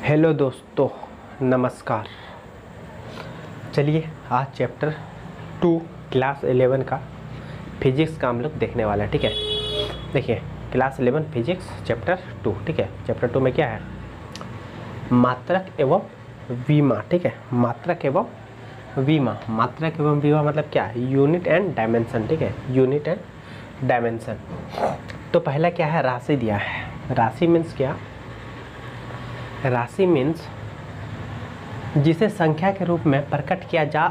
Hello दोस्तों, नमस्कार। चलिए आज चैप्टर 2 क्लास 11 का फिजिक्स का हम लोग देखने वाला है। ठीक है, देखिए क्लास 11 फिजिक्स चैप्टर 2। ठीक है, चैप्टर 2 में क्या है? मात्रक एवं विमा। ठीक है, मात्रक एवं विमा। मात्रक एवं विमा मतलब क्या है? Unit and dimension. ठीक है, यूनिट एंड डायमेंशन। तो पहला क्या है? राशि दिया है। राशि मीन्स क्या? राशि मीन्स जिसे संख्या के रूप में प्रकट किया जा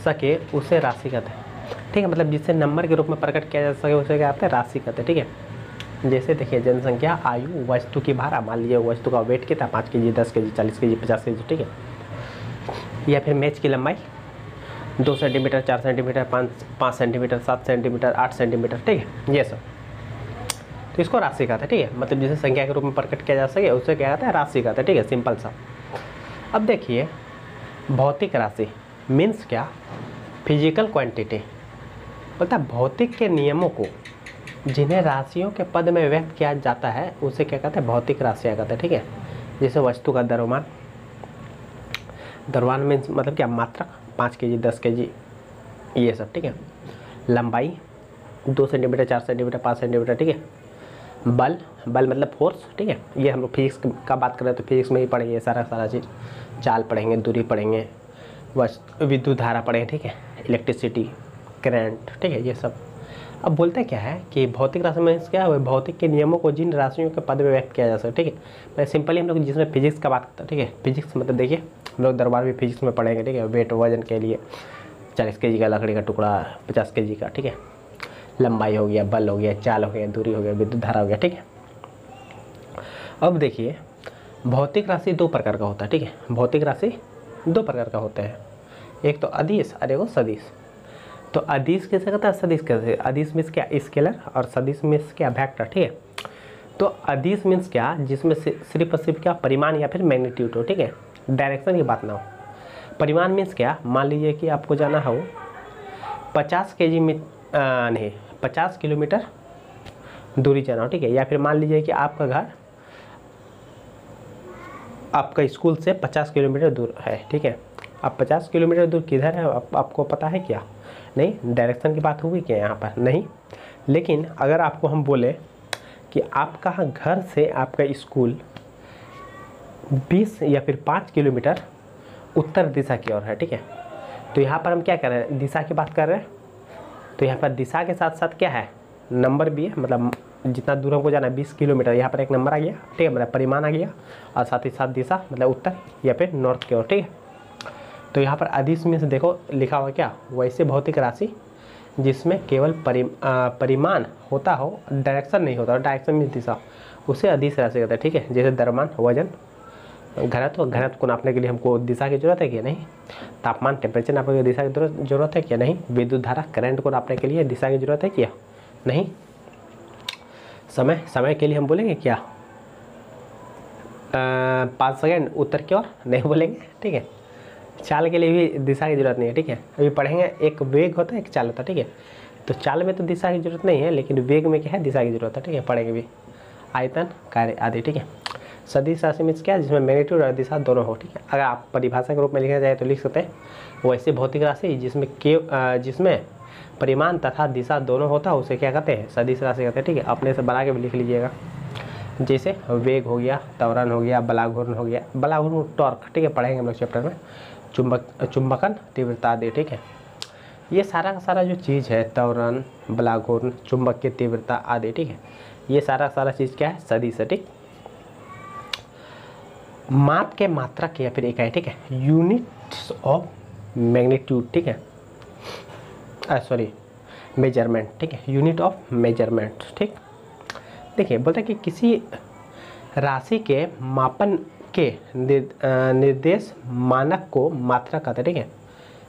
सके उसे राशि कहते हैं। ठीक है, मतलब जिसे नंबर के रूप में प्रकट किया जा सके उसे क्या कहते हैं? राशि कहते हैं। ठीक है, जैसे देखिए जनसंख्या, आयु, वस्तु की भार। मान लीजिए वस्तु का वेट कितना? 5 केजी, 10 केजी, 40 केजी, 50 केजी। ठीक है, या फिर मैच की लंबाई 2 centimetre, 4 centimetre, 5 centimetre, 7 centimetre, 8 centimetre. ठीक है, ये सब तो इसको राशि कहते हैं। ठीक है, मतलब जिसे संख्या के रूप में प्रकट किया जा सके उसे क्या कहते हैं? राशि कहते हैं। ठीक है, सिंपल सा। अब देखिए भौतिक राशि मीन्स क्या? फिजिकल क्वांटिटी, मतलब भौतिक के नियमों को जिन्हें राशियों के पद में व्यक्त किया जाता है उसे क्या कहते हैं? भौतिक राशियाँ कहते हैं। ठीक है, जैसे वस्तु का द्रव्यमान। द्रव्यमान मीन्स मतलब क्या? मात्रक 5 केजी, 10 केजी, ये सब। ठीक है, लंबाई 2 सेंटीमीटर, 4 सेंटीमीटर, 5 सेंटीमीटर। ठीक है, बल, बल मतलब फोर्स। ठीक है, ये हम लोग फिजिक्स का बात करें तो फिजिक्स में ही पढ़ेंगे सारा चीज़। चाल पढ़ेंगे, दूरी पढ़ेंगे, विद्युत धारा पढ़ेंगे। ठीक है, इलेक्ट्रिसिटी, करंट। ठीक है, ये सब। अब बोलते क्या है कि भौतिक राशि में क्या है? भौतिक के नियमों को जिन राशियों के पद में व्यक्त किया जा सकता है। ठीक है, मैं सिंपली हम लोग जिसमें फिजिक्स का बात करते हैं। ठीक है, फिजिक्स मतलब देखिए हम लोग दरबार भी फिजिक्स में पढ़ेंगे। ठीक है, वेट वजन के लिए 40 केजी का लकड़ी का टुकड़ा, 50 केजी का। ठीक है, लंबाई हो गया, बल हो गया, चाल हो गया, दूरी हो गया, विद्युत धारा हो गया। ठीक है, अब देखिए भौतिक राशि 2 प्रकार का होता है। ठीक है, भौतिक राशि 2 प्रकार का होते हैं। एक तो अदिश और एक सदिश। तो अदिश कैसे कहता है? सदिश कैसे? अदिश मीन्स क्या? स्केलर, और सदिश मीन्स क्या? वेक्टर। ठीक है, तो अदिश मीन्स क्या? जिसमें सिर्फ और सिर्फ क्या? परिमाण या फिर मैग्नीट्यूड हो। ठीक है, डायरेक्शन की बात ना हो। परिमाण मीन्स क्या? मान लीजिए कि आपको जाना हो 50 केजी में नहीं 50 किलोमीटर दूरी जाना हो। ठीक है, या फिर मान लीजिए कि आपका घर आपका स्कूल से 50 किलोमीटर दूर है। ठीक है, अब 50 किलोमीटर दूर किधर है आपको पता है क्या? नहीं, डायरेक्शन की बात हुई क्या यहाँ पर? नहीं। लेकिन अगर आपको हम बोले कि आपका घर से आपका स्कूल 20 या फिर 5 किलोमीटर उत्तर दिशा की ओर है। ठीक है, तो यहाँ पर हम क्या कर रहे हैं? दिशा की बात कर रहे हैं। तो यहाँ पर दिशा के साथ साथ क्या है? नंबर भी है, मतलब जितना दूर हमको जाना है 20 किलोमीटर, यहाँ पर एक नंबर आ गया। ठीक है, मतलब परिमाण आ गया, और साथ ही साथ दिशा मतलब उत्तर या फिर नॉर्थ की ओर। ठीक है, तो यहाँ पर अदिश में से देखो लिखा हुआ क्या? वैसे भौतिक राशि जिसमें केवल परिमाण होता हो, डायरेक्शन नहीं होता। डायरेक्शन मीन्स दिशा, उसे अदिश राशि कहते हैं। ठीक है, जैसे द्रव्यमान, वजन, घनत्व। घनत्व को नापने के लिए हमको दिशा की जरूरत है क्या? नहीं। तापमान, टेम्परेचर नापने के लिए दिशा की जरूरत है क्या? नहीं। विद्युत धारा, करंट को नापने के लिए दिशा की जरूरत है क्या? नहीं। समय, समय के लिए हम बोलेंगे क्या? 5 सेकेंड उत्तर की ओर नहीं बोलेंगे। ठीक है, चाल के लिए भी दिशा की जरूरत नहीं है। ठीक है, अभी पढ़ेंगे। एक वेग होता है, एक चाल होता है। ठीक है, तो चाल में तो दिशा की जरूरत नहीं है, लेकिन वेग में क्या है? दिशा की जरूरत है। ठीक है, पढ़ेंगे भी। आयतन, कार्य आदि। ठीक है, सदिश राशि मीन्स क्या? जिसमें मैग्नीट्यूड और दिशा दोनों हो। ठीक है, अगर आप परिभाषा के रूप में लिखना चाहे तो लिख सकते हैं वैसे भौतिक राशि जिसमें परिमाण तथा दिशा दोनों होता है उसे क्या कहते हैं? सदिश राशि कहते हैं। ठीक है, अपने से बना के भी लिख लीजिएगा। जैसे वेग हो गया, त्वरण हो गया, बलाघूर्ण हो गया। बलाघूर्ण टॉर्क, ठीक है, पढ़ेंगे हम लोग चैप्टर में। चुंबकन, तीव्रता आदि। ठीक है, ये सारा का सारा जो चीज़ है, त्वरण, बलाघूर्ण, चुंबक की तीव्रता आदि। ठीक है, ये सारा चीज़ क्या है? सदिश। ठीक, माप के मात्रक या फिर इकाई। ठीक है, यूनिट्स ऑफ मैग्नीट्यूड। ठीक है, सॉरी मेजरमेंट। ठीक है, यूनिट ऑफ मेजरमेंट। ठीक, देखिए बोलते हैं कि किसी राशि के मापन के निर्देश मानक को मात्रा कहते हैं। ठीक है,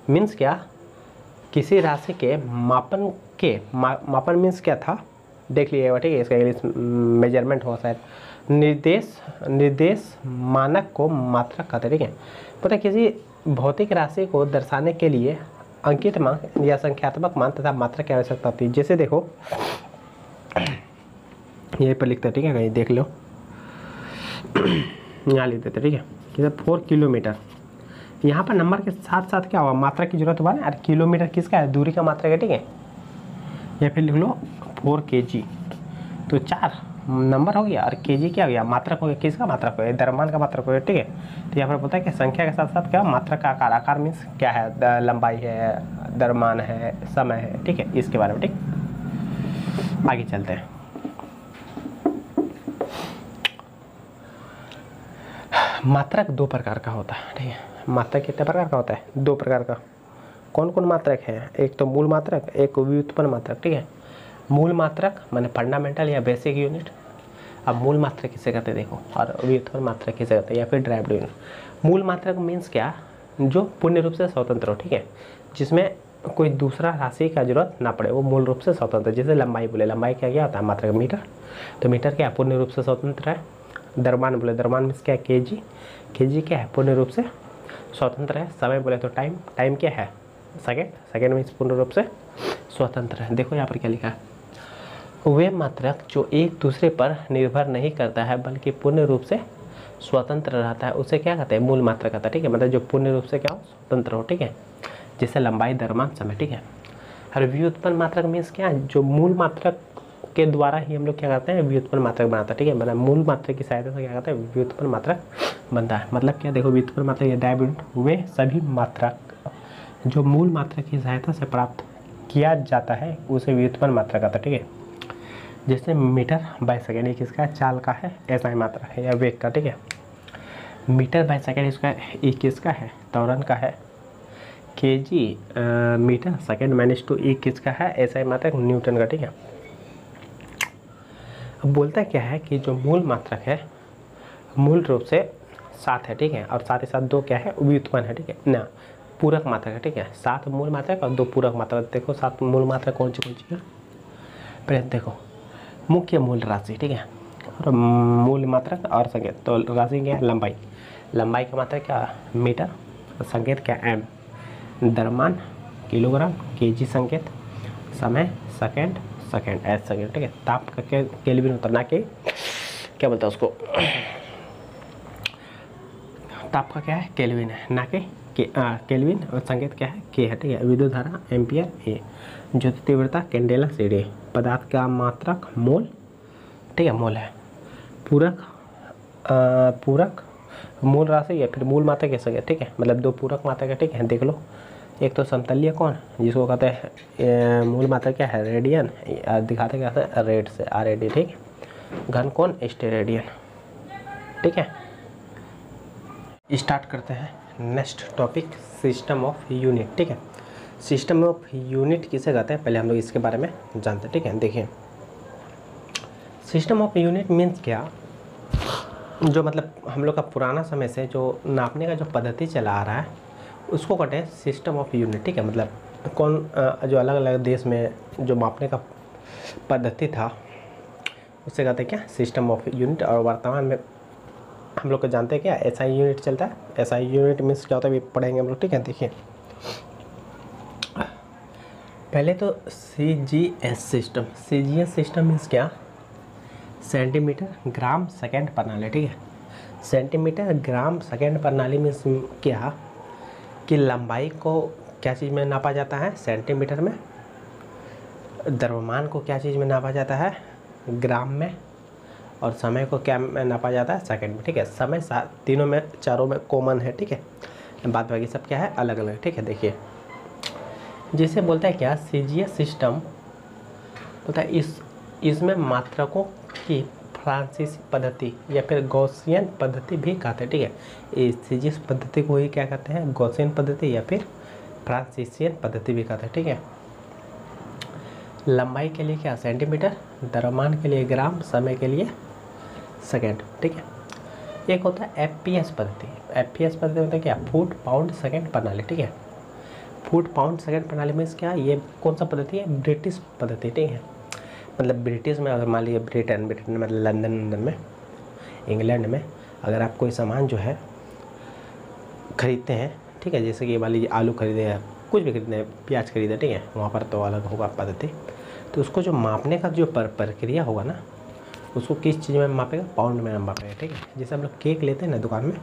मीन्स क्या? किसी राशि के मापन मीन्स क्या था? देख लीजिएगा। ठीक है, इसका इंग्लिश मेजरमेंट हुआ शायद। निर्देश मानक को मात्रक कहते हैं। ठीक है, पता है किसी भौतिक राशि को दर्शाने के लिए अंकित मान या संख्यात्मक मान तथा मात्रा की आवश्यकता होती है। जैसे देखो यहीं पर लिखते हैं। ठीक है, कहीं देख लो। यहाँ लिख देते, ठीक है, कितना 4 किलोमीटर। यहाँ पर नंबर के साथ साथ क्या होगा, मात्रा की जरूरत हुआ ना यार, किलोमीटर किसका है, दूरी का मात्रा है, ठीक है। या फिर लिख लो 4 kg, तो 4 नंबर हो गया और kg क्या हो गया, मात्रक हो गया, किसका मात्रक हो गया, द्रव्यमान का मात्रक हो गया, ठीक है। तो यहाँ पर बोलता है कि संख्या के साथ साथ क्या, मात्रक का आकार, आकार मीन्स क्या है, लंबाई है, द्रव्यमान है, समय है, ठीक है, इसके बारे में, ठीक। आगे चलते हैं। मात्रक 2 प्रकार का होता है, ठीक है। मात्रक कितने प्रकार का होता है, 2 प्रकार का। कौन कौन मात्रक है, एक तो मूल मात्रक, एक व्युत्पन्न मात्रक, ठीक है। मूल मात्रक माने फंडामेंटल या बेसिक यूनिट। अब मूल मात्रक किसे कहते हैं देखो, और व्युत्पन्न मात्रक किसे कहते हैं, या फिर ड्राइव्ड यूनिट। मूल मात्रक मीन्स क्या, जो पूर्ण रूप से स्वतंत्र हो, ठीक है, जिसमें कोई दूसरा राशि का जरूरत ना पड़े, वो मूल रूप से स्वतंत्र। जैसे लंबाई बोले, लंबाई क्या होता है, मात्रक मीटर, तो मीटर क्या पूर्ण रूप से स्वतंत्र है। द्रव्यमान बोले, द्रव्यमान मीन्स क्या है, kg, kg क्या है, पूर्ण रूप से स्वतंत्र है। समय बोले तो टाइम, टाइम क्या है, सेकेंड, सेकेंड मीन्स पूर्ण रूप से स्वतंत्र है। देखो यहाँ पर क्या लिखा है, वे मात्रक जो एक दूसरे पर निर्भर नहीं करता है बल्कि पूर्ण रूप से स्वतंत्र रहता है, उसे क्या कहते हैं, मूल मात्रक कहता है, ठीक है। मतलब जो पूर्ण रूप से क्या हो, स्वतंत्र हो, ठीक है, जैसे लंबाई, द्रव्यमान, समय, ठीक है। और व्युत्पन्न मात्रक मीन्स क्या है, जो मूल मात्रक के द्वारा ही हम लोग क्या करते हैं, व्युत्पन्न मात्रक बनाता है, ठीक है। मतलब मूल मात्रक की सहायता से क्या करते हैं, व्युत्पन्न मात्रक बनता है। मतलब क्या, देखो व्युत्पन्न मात्रक या ड्राइव्ड, वे सभी मात्रक जो मूल मात्रक की सहायता से प्राप्त किया जाता है उसे व्युत्पन्न मात्रक कहता है, ठीक है। जैसे मीटर बाय सेकेंड, ये किसका है, चाल का है, ऐसा ही मात्रा है, या वेग का, ठीक है। मीटर बाय सेकेंड इसका ये किसका है, त्वरण का है। kg मीटर सेकेंड -2 ये किसका है, ऐसा ही मात्रक न्यूटन का, ठीक है। अब बोलता क्या है कि जो मूल मात्रक है मूल रूप से 7 है, ठीक है, और साथ ही साथ 2 क्या है, व्युत्पन्न है, ठीक है ना, पूरक मात्रक है, ठीक है। 7 मूल मात्रक और 2 पूरक मात्रक। देखो 7 मूल मात्रक कौन सी है, पहले देखो मुख्य मूल राशि, ठीक है, और मूल मात्रक और संकेत। तो राशि क्या है, लंबाई, लंबाई का मात्रक क्या, मीटर, संकेत क्या, एम, द्रव्यमान किलोग्राम, kg संकेत, समय सेकेंड, सेकेंड एस सेकेंड, ठीक है। ताप का केल्विन होता है, ना कि क्या बोलता है उसको, ताप का क्या है, केल्विन है, ना कि केल्विन, और संकेत क्या है, के है, ठीक है। विद्युत धारा एम्पियर, ए। ज्योति तीव्रता कैंडेला सीडी। पदार्थ का मात्रक मोल, ठीक है, मोल है। पूरक पूरक मूल राशि या फिर मूल मात्रक कह सके, ठीक है, मतलब 2 पूरक मात्रक है, ठीक है। देख लो, एक तो समतलीय कौन, जिसको कहते हैं मूल मात्रक क्या है, रेडियन, दिखाते क्या है, रेड से, RAD, ठीक है। घन कौन, स्टेरेडियन, ठीक है। स्टार्ट करते हैं next topic, system of unit, ठीक है। सिस्टम ऑफ यूनिट किसे कहते हैं, पहले हम लोग इसके बारे में जानते हैं, ठीक है। देखिए सिस्टम ऑफ यूनिट मीन्स क्या, जो मतलब हम लोग का पुराना समय से जो नापने का जो पद्धति चला आ रहा है उसको कहते हैं सिस्टम ऑफ यूनिट, ठीक है। मतलब कौन जो अलग अलग देश में जो मापने का पद्धति था उससे कहते हैं क्या, सिस्टम ऑफ यूनिट। और वर्तमान में हम लोग को जानते हैं क्या, SI यूनिट चलता है। SI यूनिट मीन्स क्या होता है, अभी पढ़ेंगे हम लोग, ठीक है। देखिए पहले तो CGS system, CGS system means क्या, सेंटीमीटर ग्राम सेकेंड प्रणाली, ठीक है। सेंटीमीटर ग्राम सेकेंड प्रणाली मीन्स क्या, कि लंबाई को क्या चीज़ में नापा जाता है, सेंटीमीटर में। द्रव्यमान को क्या चीज़ में नापा जाता है, ग्राम में। और समय को क्या में नापा जाता है, सेकंड में, ठीक है। समय तीनों में, चारों में कॉमन है, ठीक है। बात बाकी सब क्या है, अलग अलग, ठीक है। देखिए जिसे बोलता है क्या, CGS सिस्टम बोलता है इसमें मात्रकों की फ्रांसीसी पद्धति या फिर गॉसियन पद्धति भी कहते हैं, ठीक है। इस CGS पद्धति को ही क्या कहते हैं, गॉसियन पद्धति या फिर फ्रांसीसियन पद्धति भी कहते हैं, ठीक है। लंबाई के लिए क्या, सेंटीमीटर, द्रव्यमान के लिए ग्राम, समय के लिए सेकेंड, ठीक है। एक होता है FPS पद्धति। FPS पद्धति होता है क्या, फुट पाउंड सेकेंड प्रणाली, ठीक है। फुट पाउंड सेकेंड प्रणाली में क्या, ये कौन सा पद्धति है, ब्रिटिश पद्धति, ठीक है। मतलब ब्रिटिश में, अगर मान लीजिए ब्रिटेन मतलब लंदन में, इंग्लैंड में अगर आप कोई सामान जो है खरीदते हैं, ठीक है, जैसे कि मान लीजिए आलू खरीदे या कुछ भी खरीदे, प्याज खरीदे, ठीक है, वहाँ पर तो अलग होगा पद्धति। तो उसको जो मापने का जो प्रक्रिया होगा ना, उसको किस चीज़ में मापेगा, पाउंड में मापेगा, ठीक है। जैसे हम लोग केक लेते हैं ना दुकान में,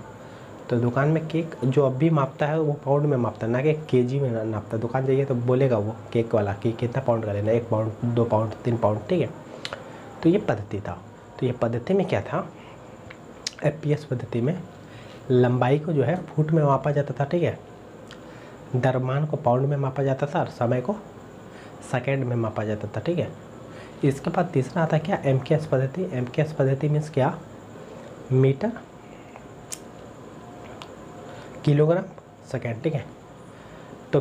तो दुकान में केक जो अब भी मापता है वो पाउंड में मापता है, ना कि केजी में नापता है। दुकान जाइए तो बोलेगा वो केक वाला कि कितना पाउंड का लेना, 1 पाउंड, 2 पाउंड, 3 पाउंड, ठीक है। तो ये पद्धति था। तो ये पद्धति में क्या था, FPS पद्धति में लंबाई को जो है फुट में मापा जाता था, ठीक है। द्रव्यमान को पाउंड में मापा जाता था और समय को सेकेंड में मापा जाता था, ठीक है। इसके बाद तीसरा आता है क्या, MKS पद्धति। MKS पद्धति मीन्स क्या, मीटर किलोग्राम सेकेंड, ठीक है। तो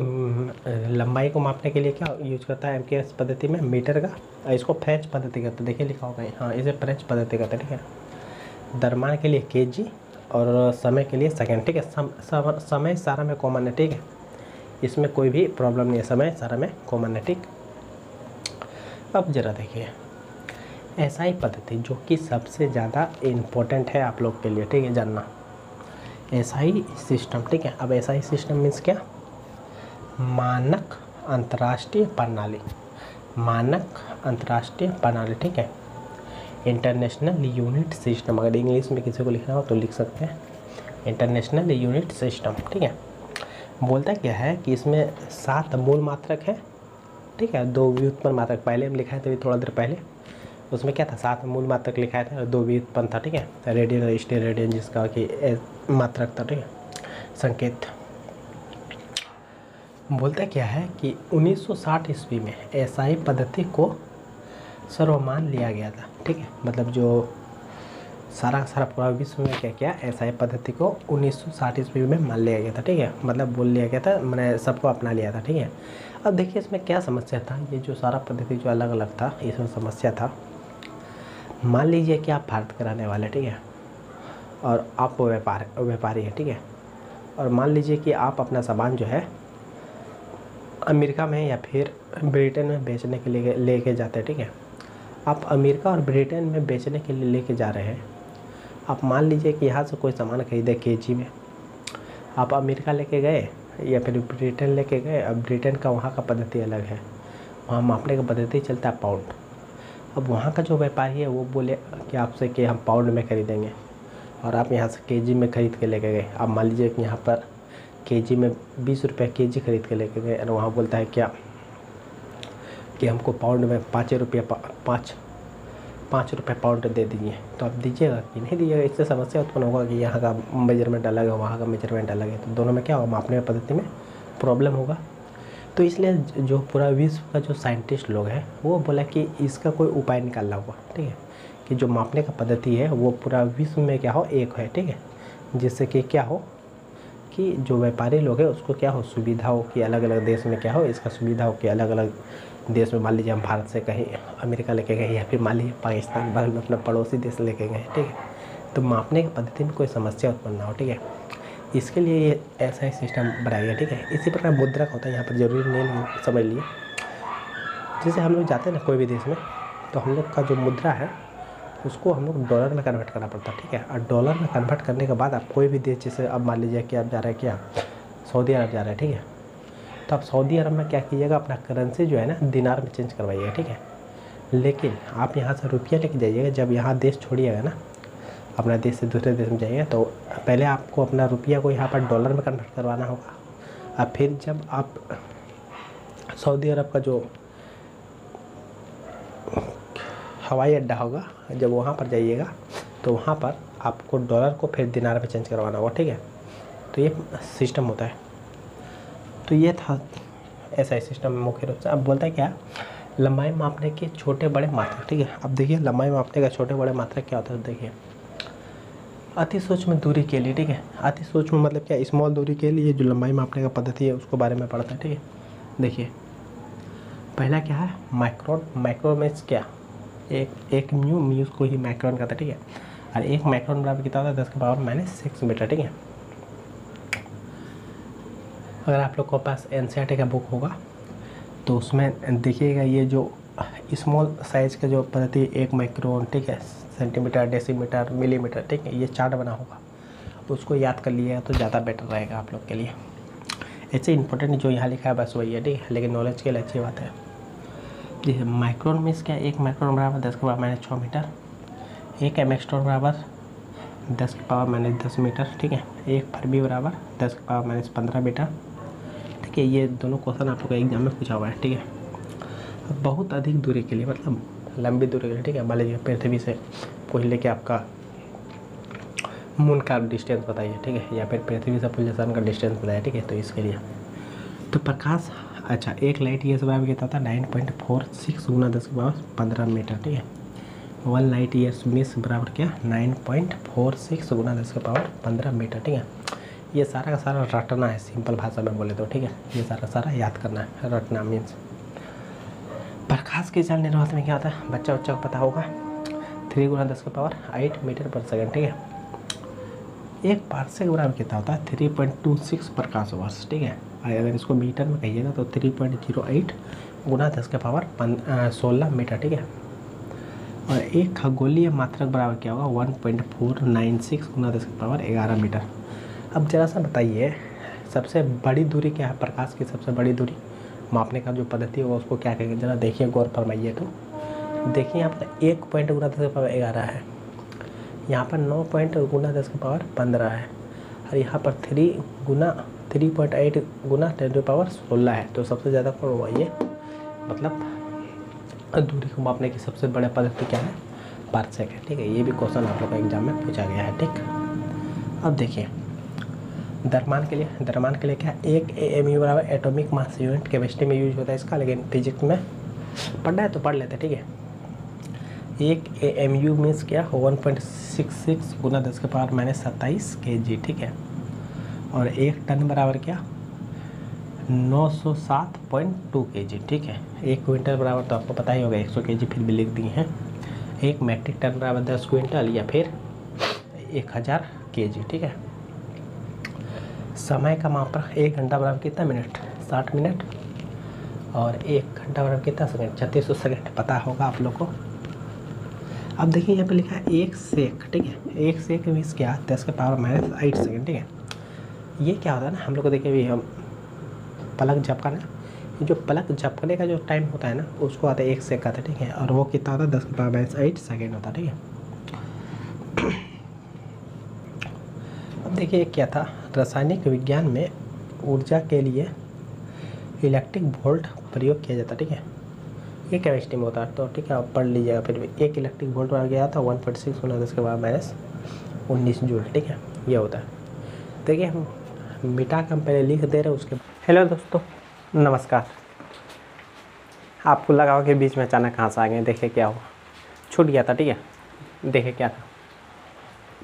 लंबाई को मापने के लिए क्या यूज करता है MKS पद्धति में, मीटर का। इसको फ्रेंच पद्धति कहते हैं, देखिए लिखा होगा, हाँ इसे फ्रेंच पद्धति कहते हैं, ठीक है। द्रव्यमान के लिए केजी और समय के लिए सेकेंड, ठीक है। समय सारा में कॉमन है, ठीक है, इसमें कोई भी प्रॉब्लम नहीं है, समय सारा में कॉमन है, ठीक। अब जरा देखिए SI पद्धति जो कि सबसे ज़्यादा इम्पोर्टेंट है आप लोग के लिए, ठीक है, जानना। SI सिस्टम, ठीक है। अब SI सिस्टम मीन्स क्या, मानक अंतर्राष्ट्रीय प्रणाली, मानक अंतर्राष्ट्रीय प्रणाली, ठीक है। इंटरनेशनल यूनिट सिस्टम, अगर इंग्लिश में किसी को लिखना हो तो लिख सकते हैं, इंटरनेशनल यूनिट सिस्टम, ठीक है। बोलता क्या है कि इसमें 7 मूल मात्रक हैं, ठीक है, 2 व्युत्पन्न मात्रक। पहले हम लिखा है तो थोड़ा देर पहले उसमें क्या था, 7 मूल मात्रक लिखा था और 2 व्युत्पन्न था, ठीक है। रेडियन, स्टेर रेडियन जिसका कि मात्रक था, ठीक है, संकेत। बोलता क्या है कि 1960 ईस्वी में SI पद्धति को सर्वमान्य लिया गया था, ठीक है। मतलब जो सारा पूरा विश्व में क्या किया, SI पद्धति को 1960 ईस्वी में मान लिया गया था, ठीक है। मतलब बोल लिया गया था, मैंने सबको अपना लिया था, ठीक है। अब देखिए इसमें क्या समस्या था, ये जो सारा पद्धति जो अलग अलग था, इसमें समस्या था। मान लीजिए कि आप भारत के रहने वाले, ठीक है, और आप व्यापारी हैं, ठीक है। और मान लीजिए कि आप अपना सामान जो है अमेरिका में या फिर ब्रिटेन में बेचने के लिए लेके जाते हैं, ठीक है। आप अमेरिका और ब्रिटेन में बेचने के लिए लेके जा रहे हैं। आप मान लीजिए कि यहाँ से कोई सामान खरीदे केजी में, आप अमेरिका लेके गए या फिर ब्रिटेन लेके गए। अब ब्रिटेन का वहाँ का पद्धति अलग है, वहाँ मापने का पद्धति चलता है पाउंड। अब वहाँ का जो व्यापारी है वो बोले कि आपसे कि हम पाउंड में खरीदेंगे, और आप यहाँ से केजी में ख़रीद के लेके गए। अब मान लीजिए कि यहाँ पर केजी में 20 रुपये केजी खरीद के लेके गए, और वहाँ बोलता है क्या कि हमको पाउंड में 5 रुपये पाउंड दे दीजिए। तो आप दीजिएगा कि नहीं दीजिएगा, इससे समस्या उत्पन्न होगा कि यहाँ का मेजरमेंट अलग है, वहाँ का मेजरमेंट अलग है, तो दोनों में क्या होगा, मापने की पद्धति में प्रॉब्लम होगा। तो इसलिए जो पूरा विश्व का जो साइंटिस्ट लोग हैं वो बोला कि इसका कोई उपाय निकालना होगा, ठीक है, कि जो मापने का पद्धति है वो पूरा विश्व में क्या हो, एक है, ठीक है। जिससे कि क्या हो कि जो व्यापारी लोग हैं उसको क्या हो, सुविधा हो कि अलग अलग देश में क्या हो, इसका सुविधा हो कि अलग अलग देश में, मान लीजिए हम भारत से कहीं अमेरिका लेके गए या फिर मान लीजिए पाकिस्तान बगल में अपना पड़ोसी देश लेके गए, ठीक है। तो मापने की पद्धति में कोई समस्या उत्पन्न ना हो, ठीक है, इसके लिए ये ऐसा ही सिस्टम बनाया गया, ठीक है। इसी प्रकार मुद्रा का होता है, यहाँ पर जरूरी नहीं समझ लिए। जैसे हम लोग जाते हैं ना कोई भी देश में, तो हम लोग का जो मुद्रा है उसको हम लोग डॉलर में कन्वर्ट करना पड़ता है, ठीक है। और डॉलर में कन्वर्ट करने के बाद आप कोई भी देश, जैसे अब मान लीजिए कि आप जा रहे हैं क्या, सऊदी अरब जा रहे हैं, ठीक है। तो आप सऊदी अरब में क्या कीजिएगा, अपना करेंसी जो है ना दिनार में चेंज करवाइएगा, ठीक है। लेकिन आप यहाँ से रुपया लेके जाइएगा, जब यहाँ देश छोड़िएगा ना, अपना देश से दूसरे देश में जाइएगा, तो पहले आपको अपना रुपया को यहाँ पर डॉलर में कन्वर्ट करवाना होगा। और फिर जब आप सऊदी अरब का जो हवाई अड्डा होगा, जब वहाँ पर जाइएगा तो वहाँ पर आपको डॉलर को फिर दिनार में चेंज करवाना होगा, ठीक है। तो ये सिस्टम होता है। तो ये था ऐसा ही सिस्टम मुख्य रूप से। अब बोलता है क्या, लंबाई मापने के छोटे बड़े मात्रक, ठीक है। अब देखिए लंबाई मापने का छोटे बड़े मात्रक क्या होता है, देखिए अति सूक्ष्म दूरी के लिए, ठीक है। अति सूक्ष्म मतलब क्या, स्मॉल दूरी के लिए जो लंबाई मापने का पद्धति है उसको बारे में पढ़ता है, ठीक है। देखिए पहला क्या है, माइक्रोन। माइक्रोन में क्या, एक म्यू को ही माइक्रोन कहता है, ठीक है। और एक माइक्रोन बराबर कितना होता है, 10⁻⁻6 मीटर, ठीक है। अगर आप लोग के पास NCERT का बुक होगा तो उसमें देखिएगा ये जो स्मॉल साइज़ का जो पद्धति 1 माइक्रोन, ठीक है, सेंटीमीटर, डेसीमीटर, मिलीमीटर, ठीक है, ये चार्ट बना होगा, उसको याद कर लिएगा तो ज़्यादा बेटर रहेगा आप लोग के लिए। ऐसे इंपॉर्टेंट जो यहाँ लिखा है बस वही है, ठीक है, लेकिन नॉलेज के लिए अच्छी बात है। जैसे माइक्रोन में क्या, 1 माइक्रोन बराबर 10⁻⁶ मीटर। 1 एमेक्सट्रॉन बराबर 10 की पावर माइनस 10 मीटर, ठीक है। 1 फरबी बराबर 10 की पावर माइनस 15 मीटर, ठीक है। ये दोनों क्वेश्चन आप लोग का एग्जाम में पूछा हुआ है, ठीक है। अब बहुत अधिक दूरी के लिए, मतलब लंबी दूरी के लिए, ठीक है, मान लीजिए पृथ्वी से पूछ ले कि आपका मून का डिस्टेंस बताइए, ठीक है, या फिर पृथ्वी से पूछ ले सन का डिस्टेंस बताइए, ठीक है। तो इसके लिए तो प्रकाश, अच्छा, 1 लाइट ईयर्स बराबर कितना होता है 9.46 गुना 10 की पावर 15 मीटर, ठीक है। 1 लाइट ईयर्स मिस बराबर क्या 9.46 गुना 10 की पावर 15 मीटर, ठीक है। ये सारा का सारा रटना है, सिंपल भाषा में बोले तो, ठीक है। ये सारा सारा याद करना है, रटना मीन्स। प्रकाश की चाल निर्वात में क्या होता है, बच्चा को पता होगा, 3 गुना 10 की पावर 8 मीटर पर सेकेंड, ठीक है। 1 पार्सेक बराबर कितना होता है 3.26 प्रकाश वर्ष, ठीक है। अगर इसको मीटर में कहिएगा तो 3.08 गुना 10 के पावर 16 मीटर, ठीक है। और 1 खगोलीय मात्रक बराबर क्या होगा 1.496 गुना 10 के पावर 11 मीटर। अब जरा सा बताइए, सबसे बड़ी दूरी क्या है, प्रकाश की सबसे बड़ी दूरी मापने का जो पद्धति होगा उसको क्या कहेंगे, जरा देखिए, गौर फरमाइए। तो देखिए यहाँ पर 1 पॉइंट गुना 10 के पावर 11 है, यहाँ पर 9 पॉइंट गुना 10 के पावर 15 है, और यहाँ पर 3.8 गुना 10 के पावर 16 है। तो सबसे ज़्यादा कौन हुआ ये, मतलब दूरी को मापने की सबसे बड़ा पद्धति क्या है, पार्सेक है, ठीक है। ये भी क्वेश्चन आप लोग का एग्जाम में पूछा गया है, ठीक। अब देखिए द्रव्यमान के लिए क्या है, 1 AMU बराबर एटॉमिक मास यूनिट, केमिस्ट्री में यूज होता है इसका, लेकिन फिजिक्स में पढ़ना है तो पढ़ लेते हैं, ठीक है। 1 AMU मीन्स क्या 1.66 गुना 10 के पावर माइनस 27 kg, ठीक है। और 1 टन बराबर क्या 907.2 kg, ठीक है। 1 क्विंटल बराबर तो आपको पता ही होगा 100 kg, फिर भी लिख दिए हैं। 1 मैट्रिक टन बराबर 10 क्विंटल या फिर 1000 kg, ठीक है। समय का मापक 1 घंटा बराबर कितना मिनट 60 मिनट, और 1 घंटा बराबर कितना सेकंड 3600 सेकंड, पता होगा आप लोग को। अब देखिए यहाँ पे लिखा है 1 सेक, ठीक है। 1 सेक मीन्स क्या 10 के पावर माइनस 8 सेकेंड, ठीक है। ये क्या होता है ना, हम लोग को देखिए अभी हम पलक झपकाना, ये जो पलक झपकने का जो टाइम होता है ना उसको आता है 1 सेक आता है, ठीक है। और वो कितना होता है 10 के पावर माइनस 8 सेकेंड होता है, ठीक है। अब देखिए क्या था, रासायनिक विज्ञान में ऊर्जा के लिए इलेक्ट्रिक वोल्ट प्रयोग किया जाता है, ठीक है। ये केमिस्ट्री में होता है, तो ठीक है आप पढ़ लीजिएगा। फिर भी 1 इलेक्ट्रिक वोल्ट आ गया था 1.6 गुना 10 के पावर माइनस 19 जूल, ठीक है। ये होता है, देखिए हम मिटा के हम पहले लिख दे रहे हैं उसके। हेलो दोस्तों, नमस्कार। आपको लगा होगा कि बीच में अचानक कहाँ से आ गए, देखिए क्या हुआ, छूट गया था, ठीक है। देखिए क्या था,